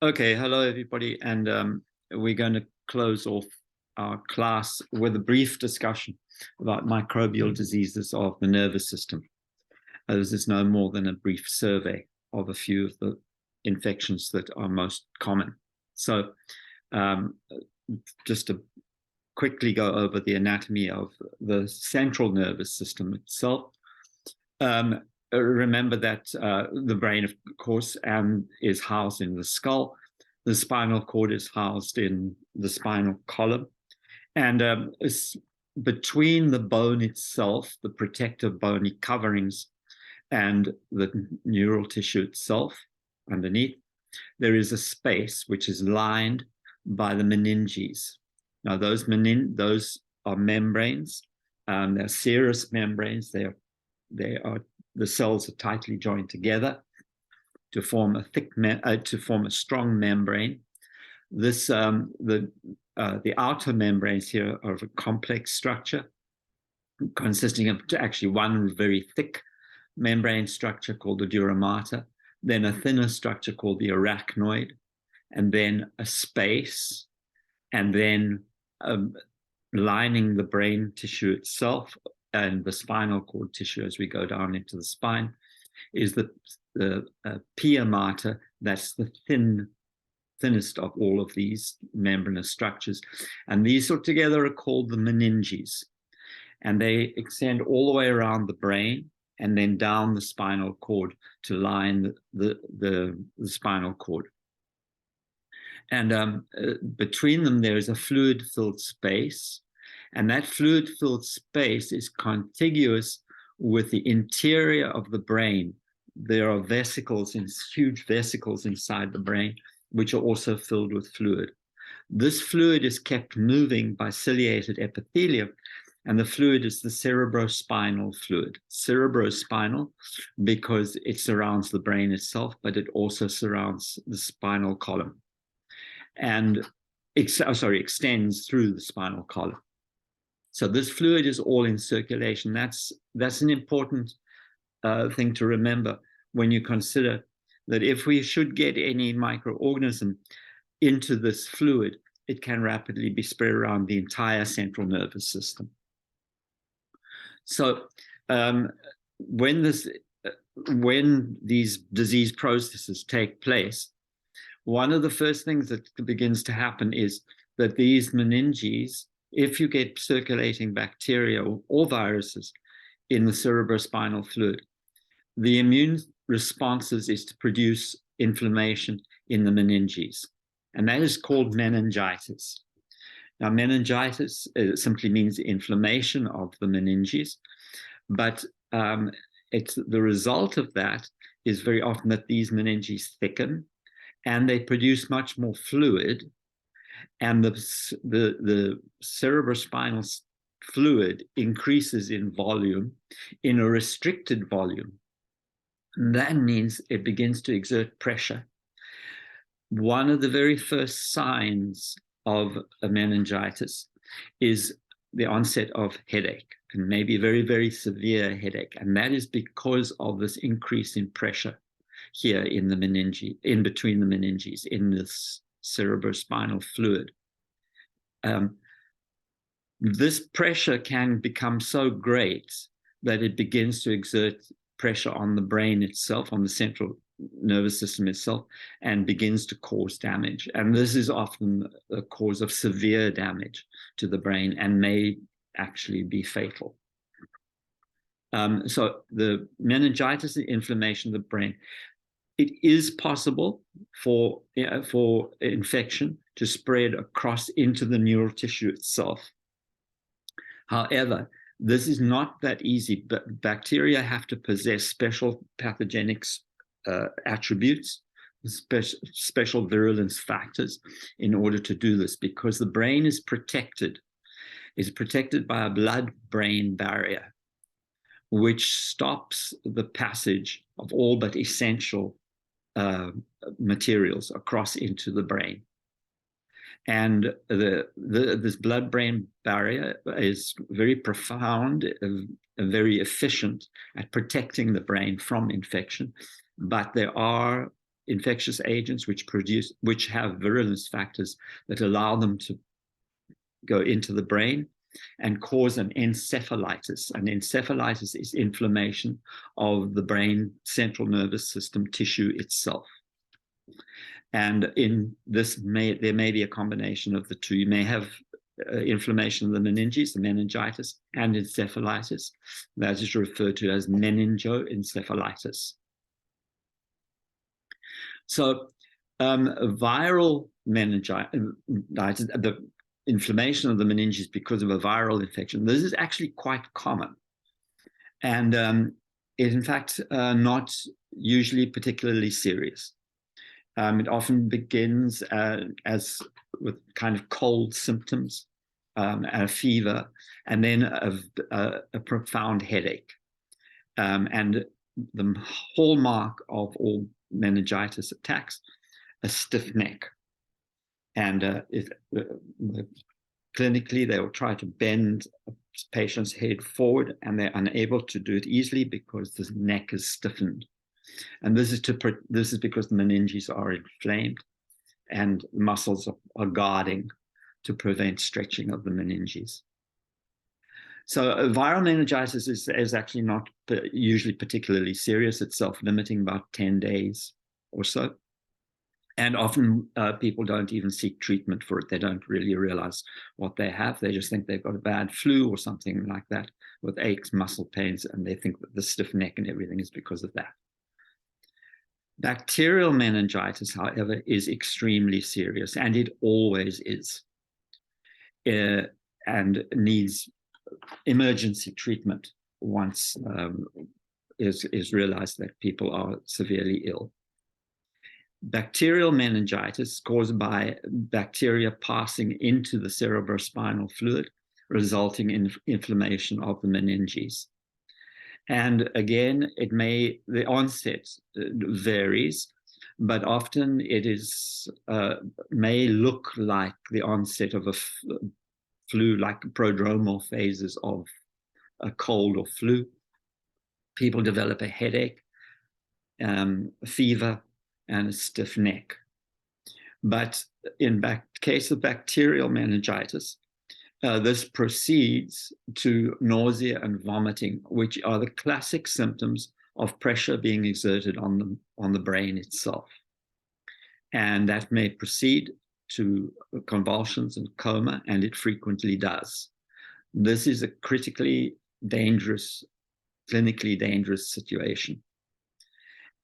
Okay, hello everybody, and we're going to close off our class with a brief discussion about microbial diseases of the nervous system. This is no more than a brief survey of a few of the infections that are most common. So um, just to quickly go over the anatomy of the central nervous system itself. Remember that the brain, of course, is housed in the skull. The spinal cord is housed in the spinal column. And between the bone itself, the protective bony coverings, and the neural tissue itself underneath, there is a space which is lined by the meninges. Now, those are membranes. They're serous membranes. They are the cells are tightly joined together to form a strong membrane. This the outer membranes here are of a complex structure, consisting of actually one very thick membrane structure called the dura mater, then a thinner structure called the arachnoid, and then a space, and then lining the brain tissue itself and the spinal cord tissue as we go down into the spine is the pia mater. That's the thinnest of all of these membranous structures. And these together are called the meninges. And they extend all the way around the brain and then down the spinal cord to line the spinal cord. And between them, there is a fluid-filled space. And that fluid-filled space is contiguous with the interior of the brain. There are vesicles, huge vesicles inside the brain, which are also filled with fluid. This fluid is kept moving by ciliated epithelium, and the fluid is the cerebrospinal fluid. Cerebrospinal because it surrounds the brain itself, but it also surrounds the spinal column and extends through the spinal column. So this fluid is all in circulation. That's an important thing to remember when you consider that if we should get any microorganism into this fluid, it can rapidly be spread around the entire central nervous system. So when these disease processes take place, one of the first things that begins to happen is that these meninges, if you get circulating bacteria or viruses in the cerebrospinal fluid, the immune responses is to produce inflammation in the meninges. And that is called meningitis. Now, meningitis simply means inflammation of the meninges, but it's the result of that is very often that these meninges thicken and they produce much more fluid, and the cerebrospinal fluid increases in volume, in a restricted volume. And that means it begins to exert pressure. One of the very first signs of a meningitis is the onset of headache, and maybe a very, very severe headache. And that is because of this increase in pressure here in the meninges, in between the meninges, in this cerebrospinal fluid. This pressure can become so great that it begins to exert pressure on the brain itself, on the central nervous system itself, and begins to cause damage. And this is often a cause of severe damage to the brain and may actually be fatal. So the meningitis and inflammation of the brain, it is possible for infection to spread across into the neural tissue itself. However, this is not that easy, but bacteria have to possess special pathogenic attributes, special virulence factors in order to do this, because the brain is protected by a blood-brain barrier, which stops the passage of all but essential materials across into the brain. And this blood-brain barrier is very profound and very efficient at protecting the brain from infection. But there are infectious agents which have virulence factors that allow them to go into the brain and cause an encephalitis. An encephalitis is inflammation of the brain central nervous system tissue itself. And in this, there may be a combination of the two. You may have inflammation of the meninges, the meningitis, and encephalitis. That is referred to as meningoencephalitis. So viral meningitis, the inflammation of the meninges because of a viral infection, this is actually quite common. And it, in fact, not usually particularly serious. It often begins as with kind of cold symptoms, a fever, and then a profound headache. And the hallmark of all meningitis attacks, a stiff neck. And clinically, they will try to bend a patient's head forward, and they're unable to do it easily because the neck is stiffened. And this is because the meninges are inflamed and muscles are guarding to prevent stretching of the meninges. So viral meningitis is actually not usually particularly serious. It's self-limiting, about 10 days or so. And often people don't even seek treatment for it. They don't really realize what they have. They just think they've got a bad flu or something like that with aches, muscle pains, and they think that the stiff neck and everything is because of that. Bacterial meningitis, however, is extremely serious, and it always is, and needs emergency treatment once is realized that people are severely ill. Bacterial meningitis caused by bacteria passing into the cerebrospinal fluid, resulting in inflammation of the meninges. And again, the onset varies, but often it may look like the onset of a flu, like prodromal phases of a cold or flu. People develop a headache, a fever, and a stiff neck. But in case of bacterial meningitis, this proceeds to nausea and vomiting, which are the classic symptoms of pressure being exerted on the brain itself. And that may proceed to convulsions and coma, and it frequently does. This is a critically dangerous, clinically dangerous situation.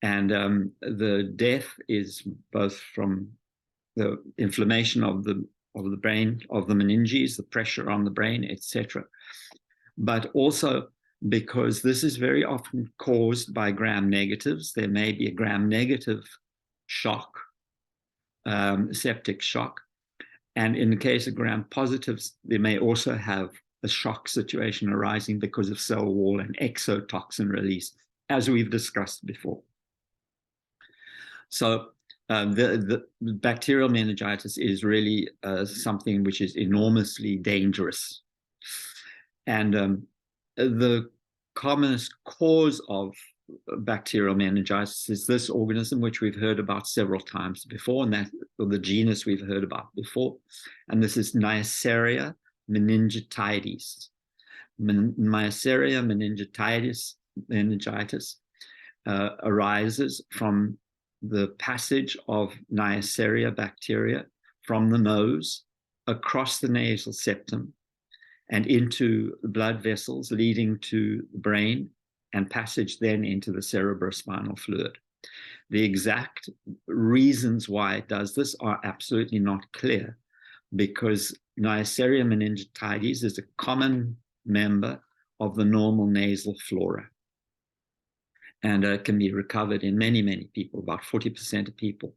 And the death is both from the inflammation of the brain, of the meninges, the pressure on the brain, etc. But also because this is very often caused by gram-negatives. There may be a gram-negative shock, septic shock. And in the case of gram-positives, they may also have a shock situation arising because of cell wall and exotoxin release, as we've discussed before. So the bacterial meningitis is really something which is enormously dangerous. And the commonest cause of bacterial meningitis is this organism, which we've heard about several times before, and the genus we've heard about before. And this is Neisseria meningitidis. Neisseria meningitis arises from the passage of Neisseria bacteria from the nose across the nasal septum and into the blood vessels leading to the brain, and passage then into the cerebrospinal fluid. The exact reasons why it does this are absolutely not clear, because Neisseria meningitidis is a common member of the normal nasal flora. And can be recovered in many, many people, about 40% of people.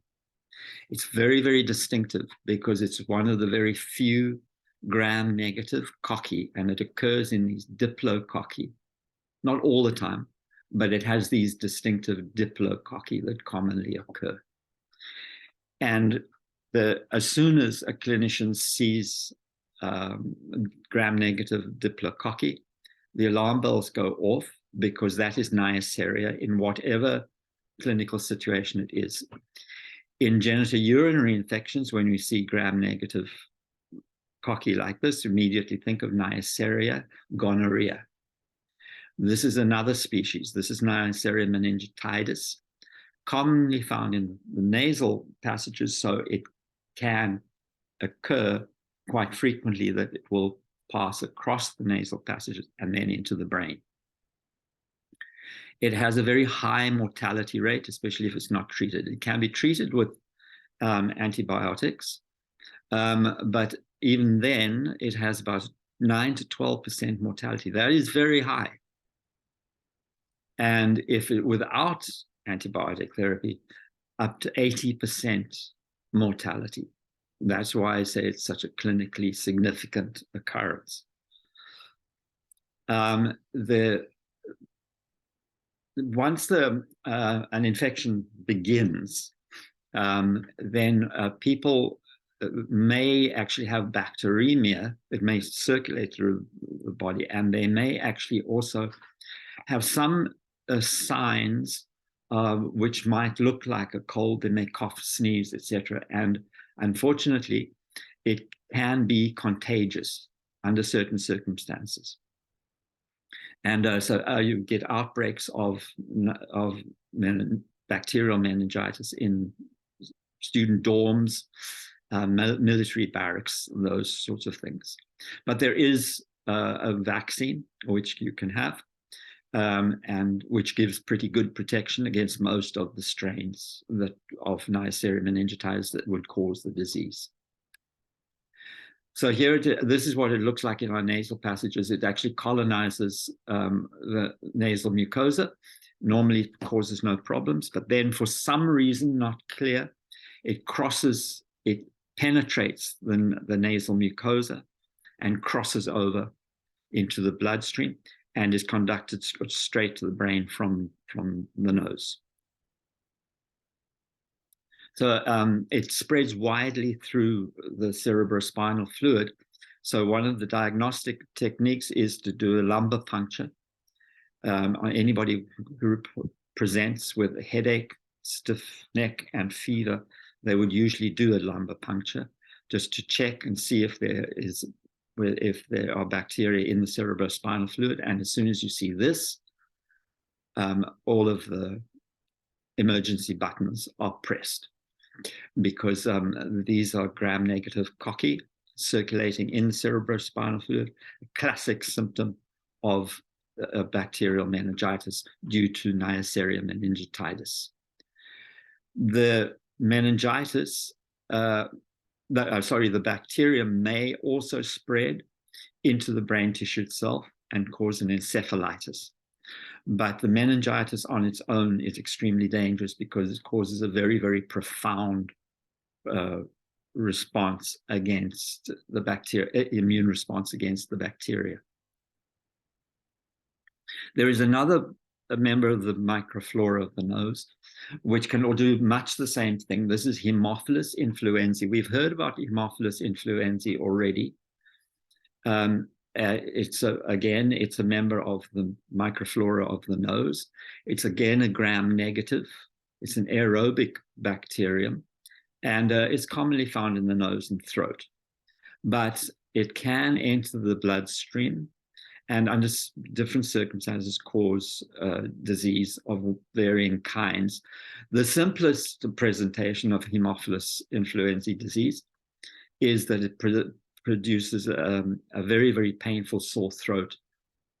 It's very, very distinctive because it's one of the very few gram-negative cocci, and it occurs in these diplococci. Not all the time, but it has these distinctive diplococci that commonly occur. And as soon as a clinician sees gram-negative diplococci, the alarm bells go off, because that is Neisseria in whatever clinical situation it is. In genitourinary infections, when we see gram-negative cocci like this, immediately think of Neisseria, gonorrhea. This is another species. This is Neisseria meningitidis, commonly found in the nasal passages, so it can occur quite frequently that it will pass across the nasal passages and then into the brain. It has a very high mortality rate, especially if it's not treated. It can be treated with antibiotics, but even then, it has about 9 to 12% mortality. That is very high. And if it without antibiotic therapy, up to 80% mortality. That's why I say it's such a clinically significant occurrence. Once an infection begins, then people may actually have bacteremia. It may circulate through the body, and they may actually also have some signs which might look like a cold. They may cough, sneeze, etc. And unfortunately, it can be contagious under certain circumstances. And so you get outbreaks of bacterial meningitis in student dorms, military barracks, those sorts of things. But there is a vaccine which you can have, and which gives pretty good protection against most of the strains of Neisseria meningitidis that would cause the disease. So here, this is what it looks like in our nasal passages. It actually colonizes the nasal mucosa. Normally it causes no problems, but then for some reason not clear, it penetrates the nasal mucosa and crosses over into the bloodstream and is conducted straight to the brain from the nose. So it spreads widely through the cerebrospinal fluid. So one of the diagnostic techniques is to do a lumbar puncture on anybody who presents with a headache, stiff neck, and fever. They would usually do a lumbar puncture just to check and see if there are bacteria in the cerebrospinal fluid. And as soon as you see this, all of the emergency buttons are pressed, because these are gram-negative cocci circulating in the cerebrospinal fluid, a classic symptom of bacterial meningitis due to Neisseria meningitidis. The meningitis, the bacterium may also spread into the brain tissue itself and cause an encephalitis. But the meningitis on its own is extremely dangerous because it causes a very, very profound response against the bacteria, immune response against the bacteria. There is another member of the microflora of the nose, which can do much the same thing. This is Haemophilus influenzae. We've heard about Haemophilus influenzae already. It's a member of the microflora of the nose. It's again a gram-negative. It's an aerobic bacterium, and it's commonly found in the nose and throat. But it can enter the bloodstream and under different circumstances cause disease of varying kinds. The simplest presentation of Haemophilus influenzae disease is that it produces a very, very painful sore throat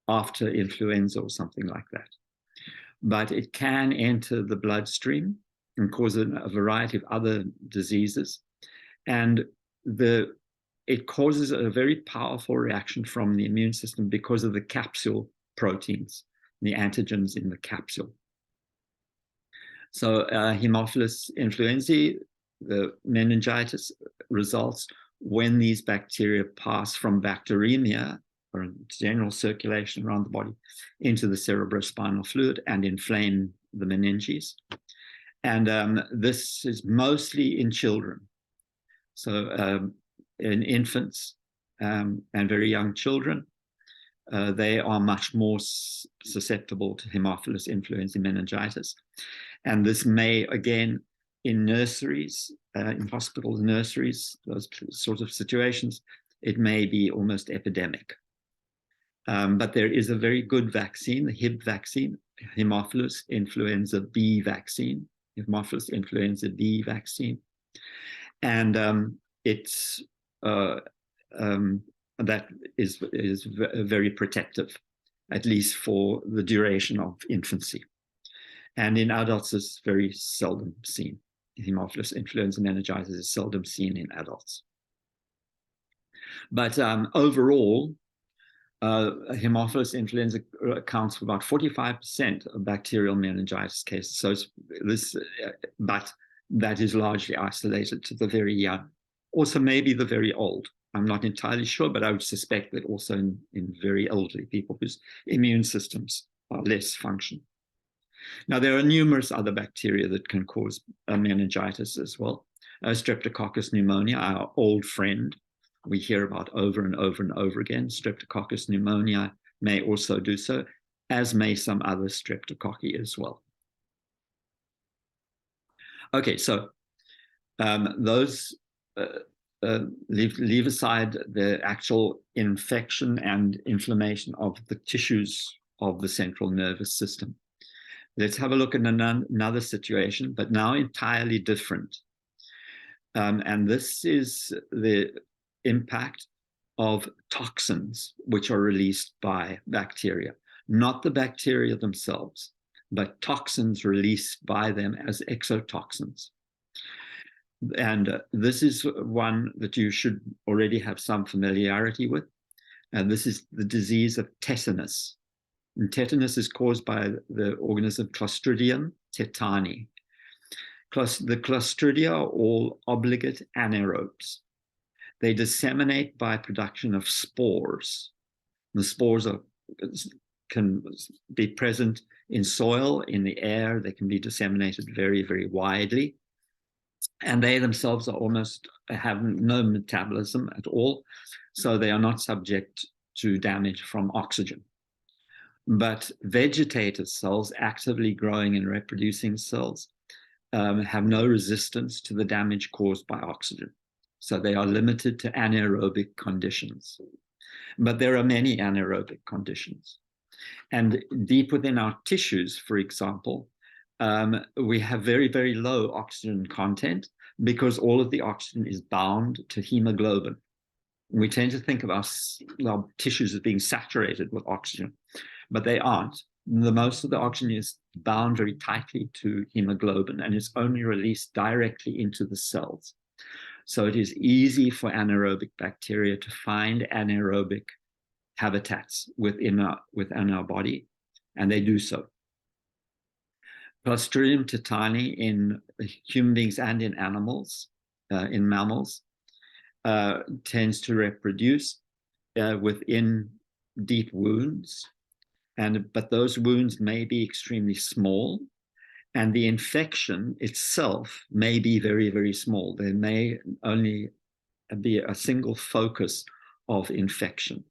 after influenza or something like that. But it can enter the bloodstream and cause a variety of other diseases. And it causes a very powerful reaction from the immune system because of the capsule proteins, the antigens in the capsule. So Haemophilus influenzae, the meningitis, results when these bacteria pass from bacteremia, or general circulation around the body, into the cerebrospinal fluid and inflame the meninges. And this is mostly in children. So in infants and very young children, they are much more susceptible to Haemophilus influenzae meningitis. And this may, again, in nurseries, in hospital nurseries, those sorts of situations, it may be almost epidemic. But there is a very good vaccine, the Hib vaccine, Haemophilus influenza B vaccine, Haemophilus influenza B vaccine. And it's that is very protective, at least for the duration of infancy. And in adults, it's very seldom seen. Haemophilus influenza meningitis is seldom seen in adults. But overall, Haemophilus influenza accounts for about 45% of bacterial meningitis cases. So but that is largely isolated to the very young. Also, maybe the very old. I'm not entirely sure, but I would suspect that also in very elderly people whose immune systems are less functional. Now, there are numerous other bacteria that can cause meningitis as well. Streptococcus pneumonia, our old friend, we hear about over and over and over again. Streptococcus pneumonia may also do so, as may some other streptococci as well. Okay, so those leave aside the actual infection and inflammation of the tissues of the central nervous system. Let's have a look at another situation, but now entirely different. And this is the impact of toxins which are released by bacteria, not the bacteria themselves, but toxins released by them as exotoxins. And this is one that you should already have some familiarity with. And this is the disease of tetanus. And tetanus is caused by the organism Clostridium tetani. The Clostridia are all obligate anaerobes. They disseminate by production of spores. The spores can be present in soil, in the air. They can be disseminated very, very widely. And they themselves have no metabolism at all, so they are not subject to damage from oxygen. But vegetative cells, actively growing and reproducing cells, have no resistance to the damage caused by oxygen. So they are limited to anaerobic conditions. But there are many anaerobic conditions. And deep within our tissues, for example, we have very, very low oxygen content because all of the oxygen is bound to hemoglobin. We tend to think of our tissues as being saturated with oxygen, but they aren't. Most of the oxygen is bound very tightly to hemoglobin and is only released directly into the cells. So it is easy for anaerobic bacteria to find anaerobic habitats within our body, and they do so. Clostridium tetani in human beings and in animals, in mammals, tends to reproduce within deep wounds, but those wounds may be extremely small, and the infection itself may be very, very small. There may only be a single focus of infection,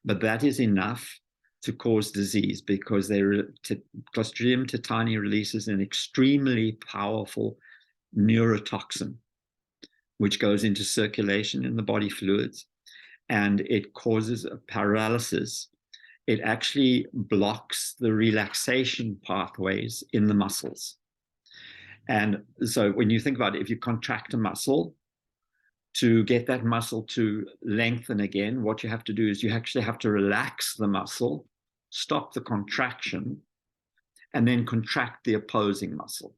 but that is enough to cause disease because Clostridium tetani releases an extremely powerful neurotoxin, which goes into circulation in the body fluids, and it causes a paralysis. It actually blocks the relaxation pathways in the muscles. And so when you think about it, if you contract a muscle, to get that muscle to lengthen again, what you have to do is you actually have to relax the muscle, stop the contraction, and then contract the opposing muscle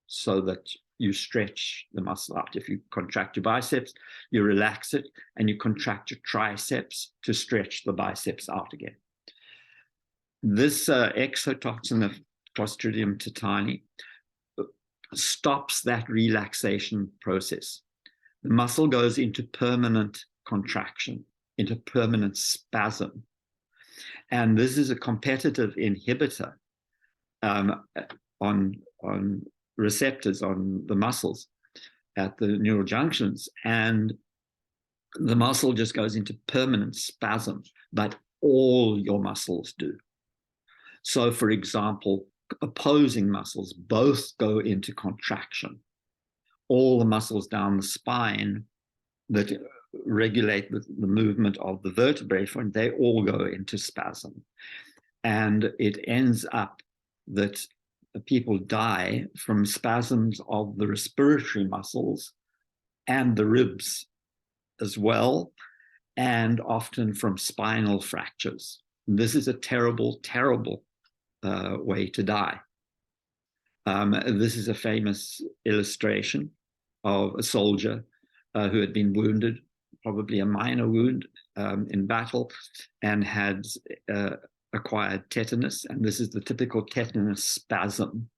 so that you stretch the muscle out. If you contract your biceps, you relax it, and you contract your triceps to stretch the biceps out again. This exotoxin of Clostridium tetani stops that relaxation process. The muscle goes into permanent contraction, into permanent spasm. And this is a competitive inhibitor on receptors on the muscles at the neural junctions. And the muscle just goes into permanent spasm, but all your muscles do. So, for example, opposing muscles both go into contraction. All the muscles down the spine that regulate the movement of the vertebrae, they all go into spasm. And it ends up that people die from spasms of the respiratory muscles and the ribs as well, and often from spinal fractures. And this is a terrible, terrible way to die. This is a famous illustration of a soldier who had been wounded, probably a minor wound in battle, and had acquired tetanus. And this is the typical tetanus spasm,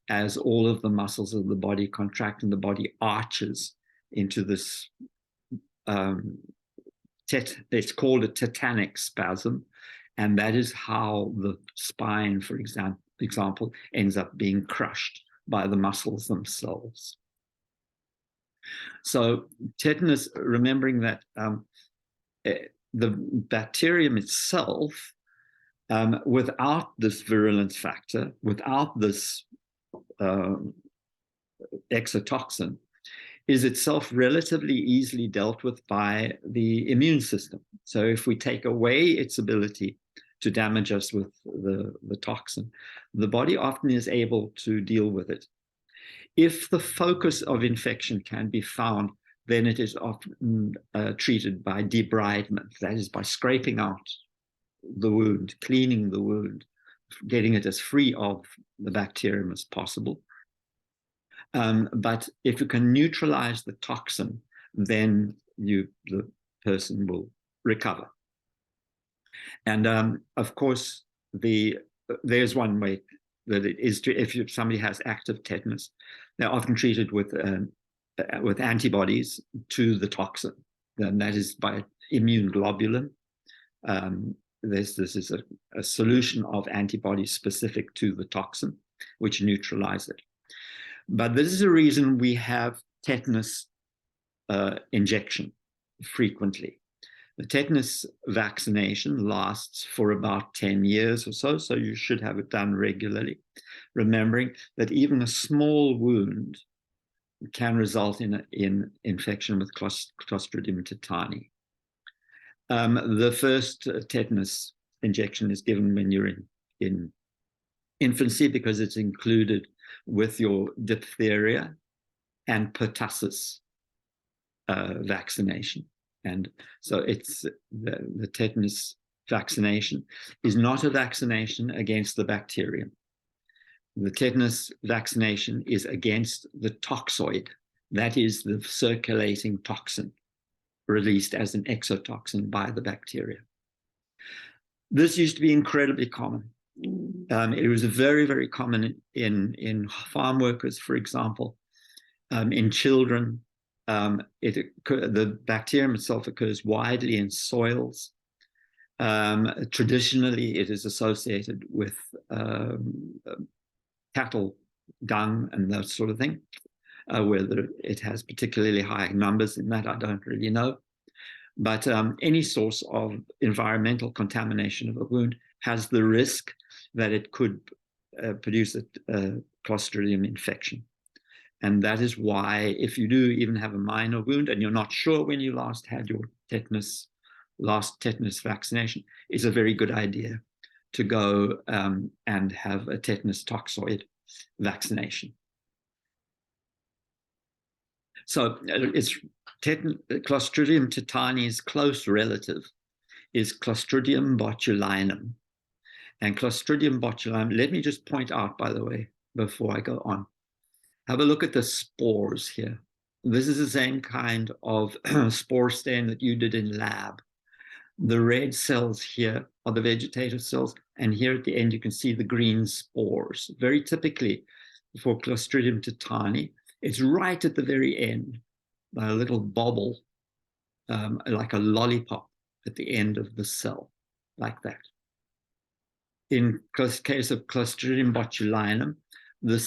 as all of the muscles of the body contract and the body arches into this, it's called a tetanic spasm. And that is how the spine, for example, ends up being crushed by the muscles themselves. So tetanus, remembering that the bacterium itself, without this virulence factor, without this exotoxin, is itself relatively easily dealt with by the immune system. So if we take away its ability to damage us with the toxin, the body often is able to deal with it. If the focus of infection can be found, then it is often treated by debridement, that is by scraping out the wound, cleaning the wound, getting it as free of the bacterium as possible. But if you can neutralize the toxin, then the person will recover. And of course, there's one way that it is to, if somebody has active tetanus, they're often treated with antibodies to the toxin, and that is by immune globulin. This is a solution of antibodies specific to the toxin, which neutralize it. But this is a reason we have tetanus injection frequently. The tetanus vaccination lasts for about 10 years or so, so you should have it done regularly, remembering that even a small wound can result in infection with Clostridium tetani. The first tetanus injection is given when you're in infancy, because it's included with your diphtheria and pertussis vaccination. And so it's the tetanus vaccination is not a vaccination against the bacterium. The tetanus vaccination is against the toxoid, that is the circulating toxin released as an exotoxin by the bacteria. This used to be incredibly common. It was very, very common in farm workers, for example, in children. The bacterium itself occurs widely in soils. Traditionally, it is associated with cattle dung and that sort of thing. Whether it has particularly high numbers in that, I don't really know. But any source of environmental contamination of a wound has the risk that it could produce a Clostridium infection. And that is why, if you do even have a minor wound and you're not sure when you last had your tetanus vaccination, it's a very good idea to go and have a tetanus toxoid vaccination. So it's Clostridium tetani's close relative is Clostridium botulinum. And Clostridium botulinum, let me just point out, by the way, before I go on, have a look at the spores here. This is the same kind of spore stain that you did in lab. The red cells here are the vegetative cells, and here at the end you can see the green spores. Very typically for Clostridium tetani, it's right at the very end, by a little bobble, like a lollipop at the end of the cell, like that. In case of Clostridium botulinum, the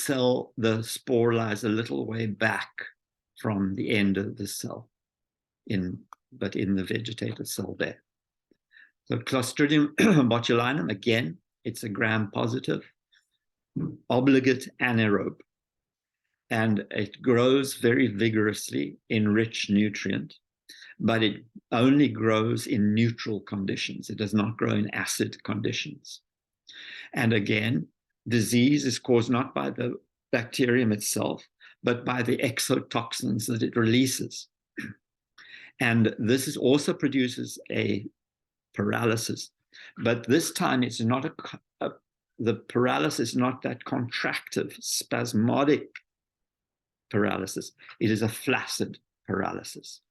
spore lies a little way back from the end of the cell, but in the vegetative cell there. So Clostridium botulinum, again, it's a gram-positive. obligate anaerobe, and it grows very vigorously in rich nutrient, but it only grows in neutral conditions. It does not grow in acid conditions. And again, disease is caused not by the bacterium itself, but by the exotoxins that it releases. And this also produces a paralysis, but this time it's not the paralysis is not that contractive, spasmodic paralysis. It is a flaccid paralysis.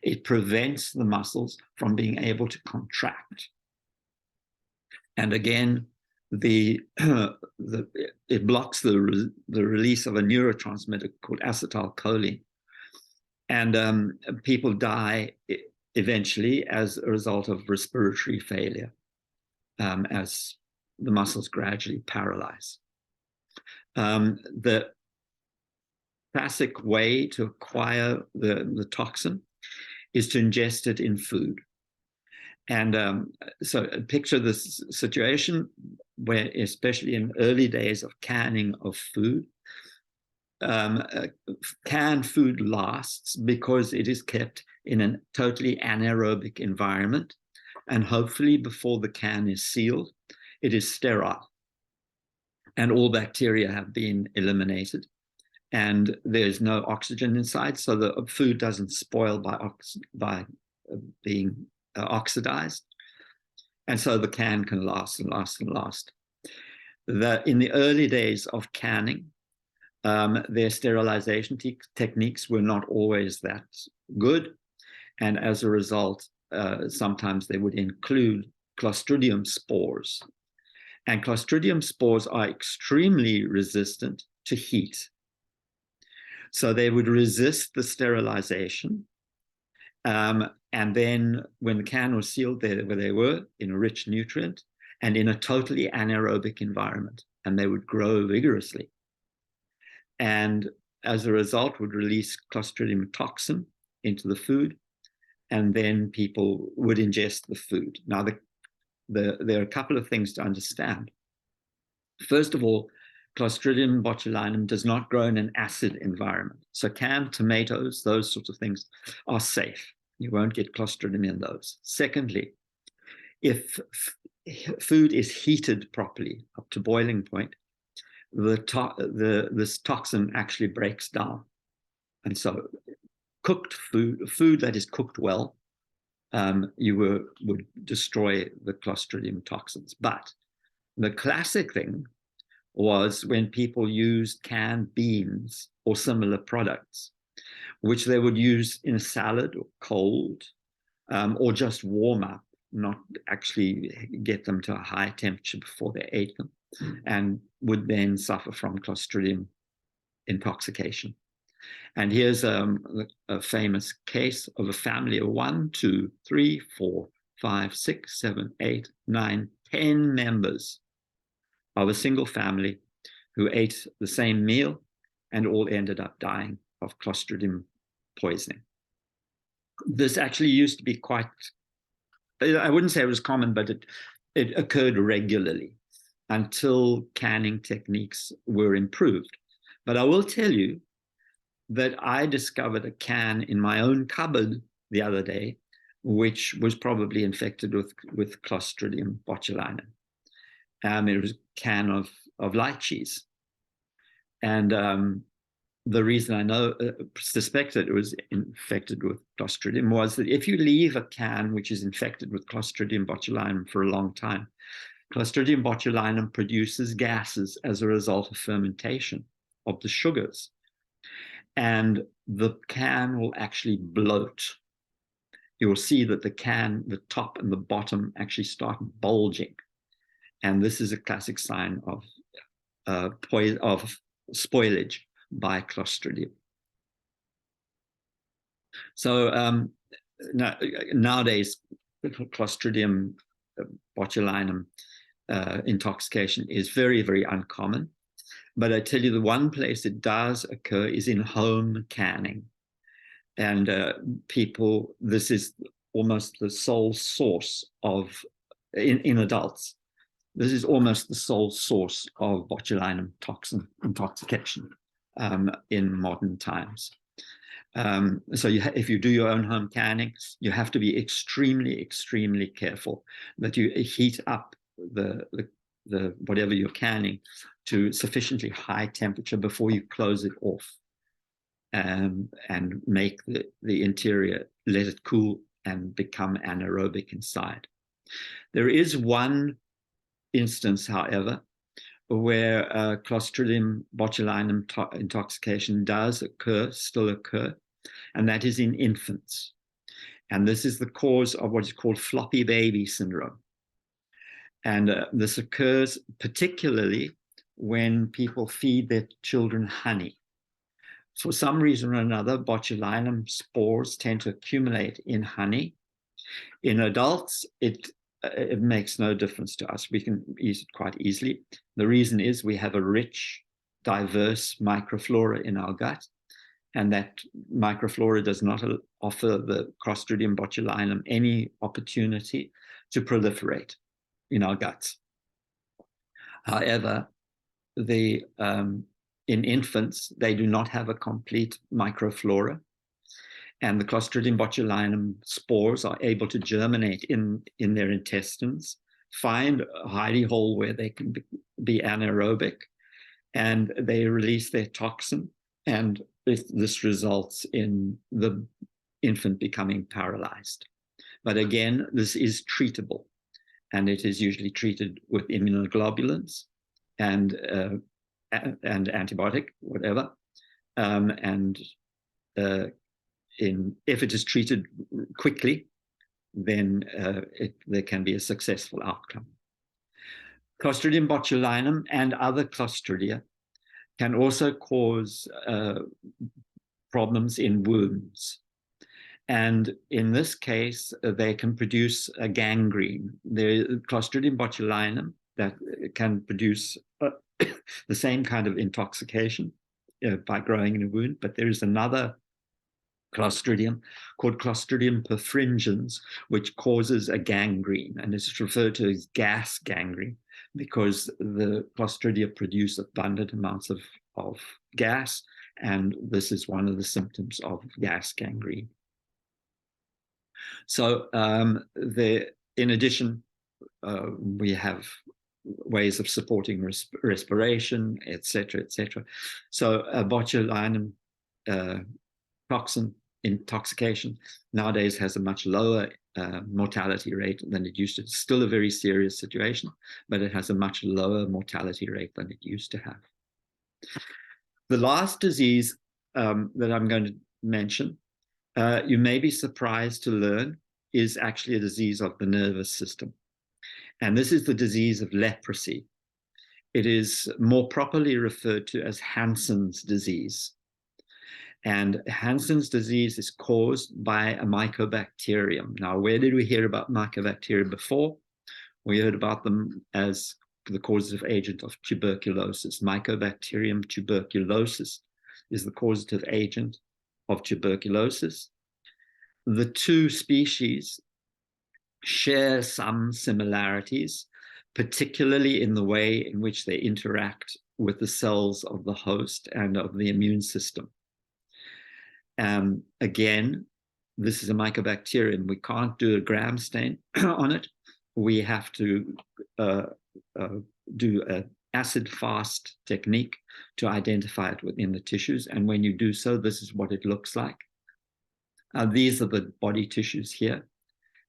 It prevents the muscles from being able to contract. And again, it blocks the release of a neurotransmitter called acetylcholine. And people die eventually as a result of respiratory failure, as the muscles gradually paralyze. The classic way to acquire the toxin is to ingest it in food. And so picture this situation where, especially in early days of canning of food, canned food lasts because it is kept in a totally anaerobic environment, and hopefully before the can is sealed, it is sterile and all bacteria have been eliminated, and there's no oxygen inside, so the food doesn't spoil by being oxidized, and so the can can last and last and last. In the early days of canning, their sterilization techniques were not always that good, and as a result, sometimes they would include Clostridium spores. And Clostridium spores are extremely resistant to heat. So they would resist the sterilization. And then when the can was sealed, where they were in a rich nutrient and in a totally anaerobic environment, and they would grow vigorously. And as a result, would release Clostridium toxin into the food, and then people would ingest the food. Now, there are a couple of things to understand. First of all, Clostridium botulinum does not grow in an acid environment. So canned tomatoes, those sorts of things, are safe. You won't get Clostridium in those. Secondly, if food is heated properly up to boiling point, this toxin actually breaks down. And so cooked food that is cooked well, would destroy the Clostridium toxins. But the classic thing was when people used canned beans or similar products, which they would use in a salad or cold, or just warm up, not actually get them to a high temperature before they ate them, and would then suffer from Clostridium intoxication. And here's a famous case of a family of 1, 2, 3, 4, 5, 6, 7, 8, 9, 10 members of a single family who ate the same meal and all ended up dying of Clostridium poisoning. This actually used to be quite, I wouldn't say it was common, but it occurred regularly until canning techniques were improved. But I will tell you that I discovered a can in my own cupboard the other day, which was probably infected with Clostridium botulinum. It was a can of lychees. And the reason I suspected it was infected with Clostridium was that if you leave a can which is infected with Clostridium botulinum for a long time, Clostridium botulinum produces gases as a result of fermentation of the sugars. And the can will actually bloat. You will see that the can, the top and the bottom actually start bulging. And this is a classic sign of spoilage by Clostridium. So nowadays, Clostridium botulinum intoxication is very, very uncommon. But I tell you, the one place it does occur is in home canning. And this is almost the sole source of, in adults, This is almost the sole source of botulinum toxin intoxication in modern times. So if you do your own home canning, you have to be extremely, extremely careful that you heat up the whatever you're canning to sufficiently high temperature before you close it off, and make the interior, let it cool and become anaerobic inside. There is one instance, however, where Clostridium botulinum intoxication does still occur, and that is in infants. And this is the cause of what is called floppy baby syndrome. And this occurs particularly when people feed their children honey. For some reason or another, botulinum spores tend to accumulate in honey. In adults, it makes no difference to us. We can use it quite easily. The reason is we have a rich, diverse microflora in our gut, and that microflora does not offer the Clostridium botulinum any opportunity to proliferate in our guts. However, in infants, they do not have a complete microflora, and the Clostridium botulinum spores are able to germinate in their intestines, find a hidey hole where they can be anaerobic, and they release their toxin, and this results in the infant becoming paralyzed. But again, this is treatable, and it is usually treated with immunoglobulins and antibiotic, whatever. If it is treated quickly, then there can be a successful outcome. Clostridium botulinum and other Clostridia can also cause problems in wounds. And in this case, they can produce a gangrene. The Clostridium botulinum that can produce the same kind of intoxication by growing in a wound, but there is another Clostridium called Clostridium perfringens, which causes a gangrene, and it's referred to as gas gangrene because the Clostridia produce abundant amounts of gas, and this is one of the symptoms of gas gangrene. So in addition, we have ways of supporting respiration, etc., etc. So botulinum toxin intoxication nowadays has a much lower mortality rate than it used to. It's still a very serious situation, but it has a much lower mortality rate than it used to have. The last disease that I'm going to mention, you may be surprised to learn, is actually a disease of the nervous system. And this is the disease of leprosy. It is more properly referred to as Hansen's disease. And Hansen's disease is caused by a mycobacterium. Now, where did we hear about mycobacteria before? We heard about them as the causative agent of tuberculosis. Mycobacterium tuberculosis is the causative agent of tuberculosis. The two species share some similarities, particularly in the way in which they interact with the cells of the host and of the immune system. Again, this is a mycobacterium. We can't do a Gram stain on it. We have to do an acid-fast technique to identify it within the tissues. And when you do so, this is what it looks like. These are the body tissues here.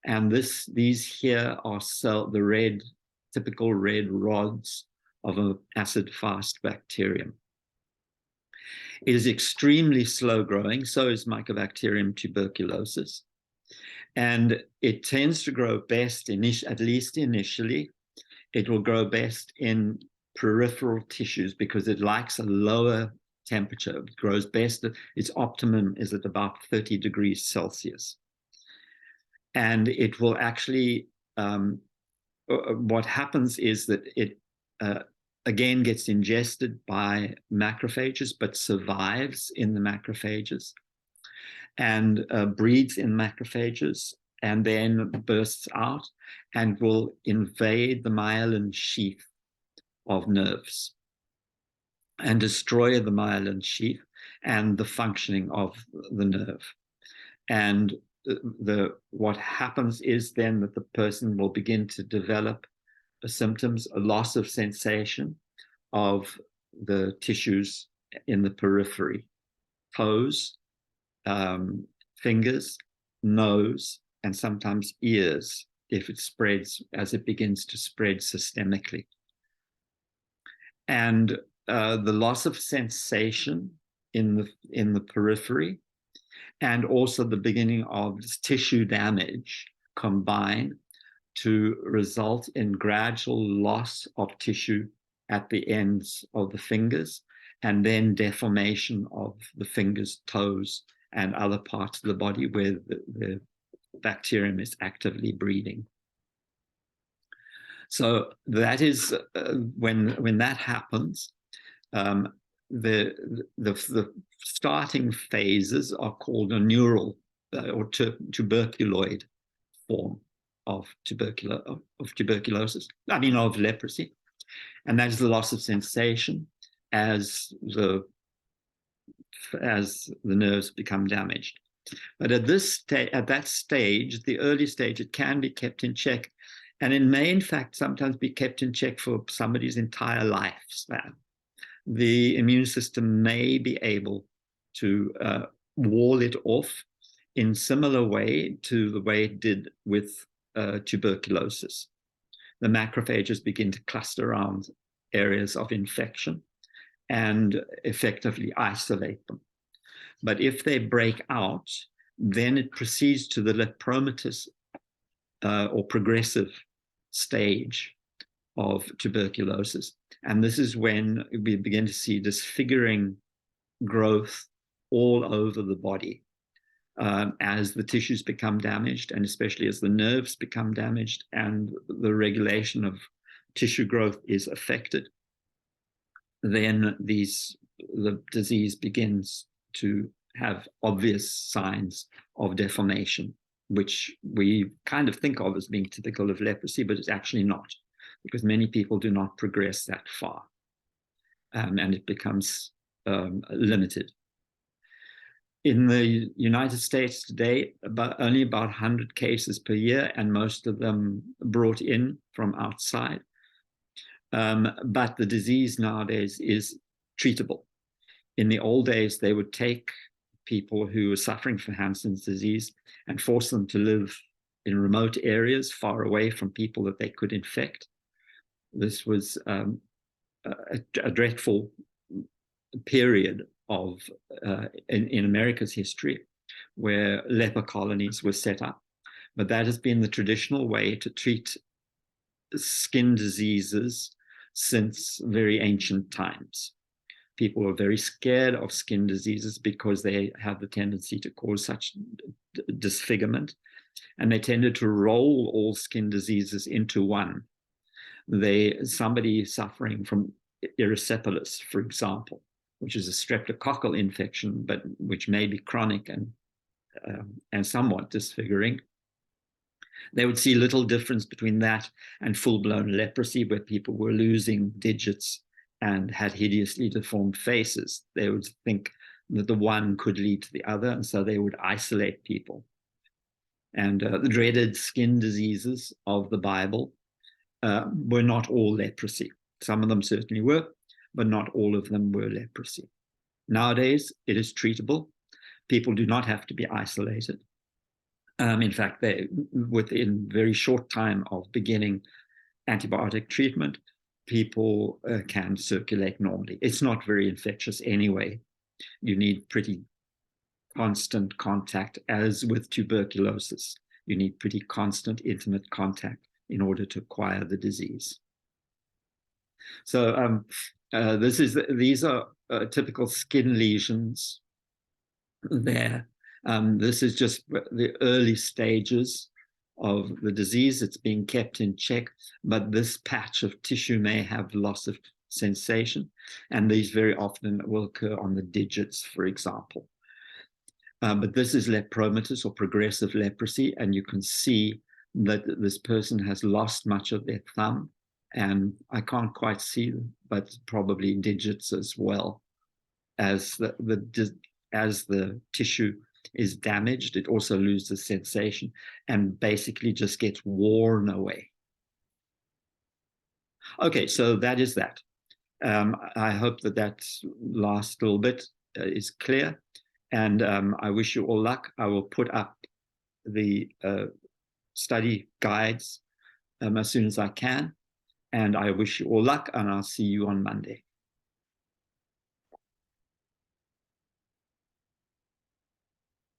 And these here are the typical red rods of an acid-fast bacterium. It is extremely slow growing, so is Mycobacterium tuberculosis. And it tends to grow best, at least initially, it will grow best in peripheral tissues because it likes a lower temperature. It grows best, its optimum is at about 30 degrees Celsius. And it will actually, what happens is that it again gets ingested by macrophages, but survives in the macrophages and breeds in macrophages and then bursts out and will invade the myelin sheath of nerves and destroy the myelin sheath and the functioning of the nerve. And what happens is then that the person will begin to develop symptoms, a loss of sensation of the tissues in the periphery, toes, fingers, nose, and sometimes ears, if it spreads, as it begins to spread systemically. And the loss of sensation in the periphery, and also the beginning of tissue damage combine to result in gradual loss of tissue at the ends of the fingers, and then deformation of the fingers, toes, and other parts of the body where the bacterium is actively breeding. So that is when that happens, the starting phases are called a neural or tuberculoid form of tuberculosis, of leprosy, and that is the loss of sensation as the nerves become damaged. But at that stage, the early stage, it can be kept in check, and it may, in fact, sometimes be kept in check for somebody's entire lifespan. The immune system may be able to wall it off in similar way to the way it did with tuberculosis. The macrophages begin to cluster around areas of infection and effectively isolate them. But if they break out, then it proceeds to the lepromatous or progressive stage of tuberculosis. And this is when we begin to see disfiguring growth all over the body as the tissues become damaged, and especially as the nerves become damaged and the regulation of tissue growth is affected. Then the disease begins to have obvious signs of deformation, which we kind of think of as being typical of leprosy, but it's actually not, because many people do not progress that far, and it becomes limited. In the United States today, only about 100 cases per year, and most of them brought in from outside. But the disease nowadays is treatable. In the old days, they would take people who were suffering from Hansen's disease and force them to live in remote areas far away from people that they could infect. This was a dreadful period of in America's history where leper colonies were set up. But that has been the traditional way to treat skin diseases since very ancient times. People were very scared of skin diseases because they have the tendency to cause such disfigurement, and they tended to roll all skin diseases into one. Somebody suffering from erysipelas, for example, which is a streptococcal infection, but which may be chronic and somewhat disfiguring. They would see little difference between that and full-blown leprosy, where people were losing digits and had hideously deformed faces. They would think that the one could lead to the other, and so they would isolate people. And the dreaded skin diseases of the Bible were not all leprosy. Some of them certainly were, but not all of them were leprosy. Nowadays, it is treatable. People do not have to be isolated. In fact, within very short time of beginning antibiotic treatment, people can circulate normally. It's not very infectious anyway. You need pretty constant contact, as with tuberculosis. You need pretty constant, intimate contact in order to acquire the disease. So these are typical skin lesions there. This is just the early stages of the disease. It's being kept in check, but this patch of tissue may have loss of sensation, and these very often will occur on the digits, for example. But this is lepromatous or progressive leprosy, and you can see that this person has lost much of their thumb, and I can't quite see them, but probably digits as well. As the tissue is damaged, it also loses sensation and basically just gets worn away. Okay, so that is that. I hope that last little bit is clear, and I wish you all luck. I will put up the study guides as soon as I can, and I wish you all luck, and I'll see you on Monday.